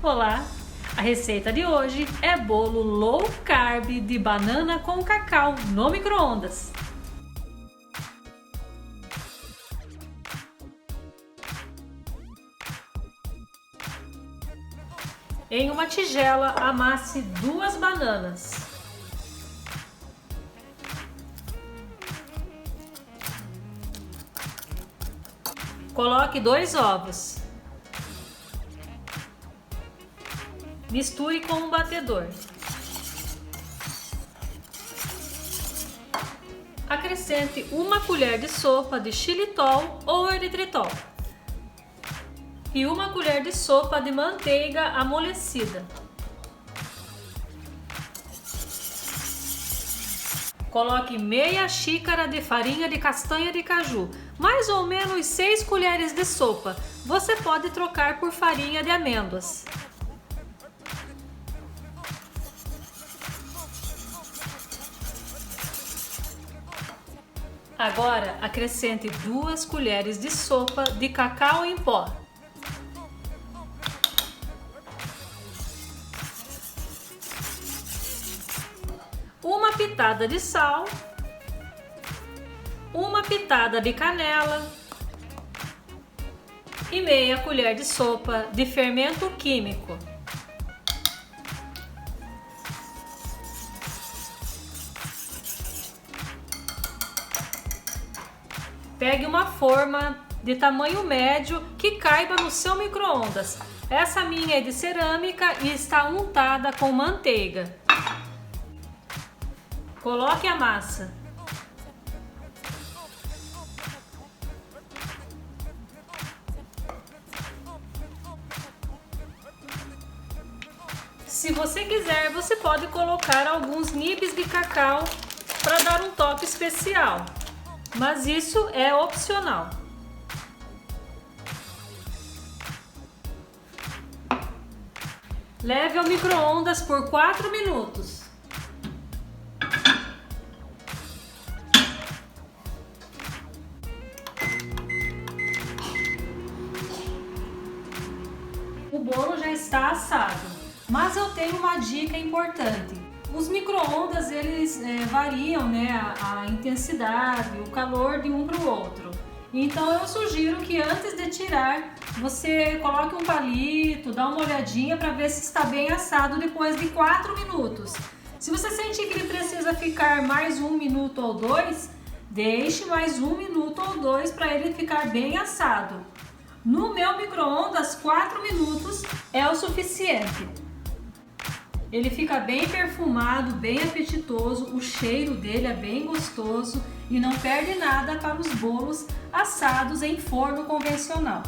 Olá! A receita de hoje é bolo low carb de banana com cacau no micro-ondas. Em uma tigela, amasse 2 bananas. Coloque 2 ovos. Misture com um batedor. Acrescente 1 colher de sopa de xilitol ou eritritol e 1 colher de sopa de manteiga amolecida. Coloque meia xícara de farinha de castanha de caju, mais ou menos 6 colheres de sopa. Você pode trocar por farinha de amêndoas. Agora acrescente 2 colheres de sopa de cacau em pó. Uma pitada de sal, 1 pitada de canela e meia colher de sopa de fermento químico. Pegue uma forma de tamanho médio que caiba no seu micro-ondas. Essa minha é de cerâmica e está untada com manteiga. Coloque a massa. Se você quiser, você pode colocar alguns nibs de cacau para dar um toque especial, mas isso é opcional. Leve ao micro-ondas por 4 minutos. O bolo já está assado, mas eu tenho uma dica importante. Os micro-ondas eles variam, né, a intensidade, o calor de um para o outro. Então eu sugiro que antes de tirar, você coloque um palito, dá uma olhadinha para ver se está bem assado depois de 4 minutos. Se você sentir que ele precisa ficar mais 1 minuto ou 2, deixe mais 1 minuto ou 2 para ele ficar bem assado. No meu micro-ondas, 4 minutos é o suficiente. Ele fica bem perfumado, bem apetitoso, o cheiro dele é bem gostoso e não perde nada para os bolos assados em forno convencional.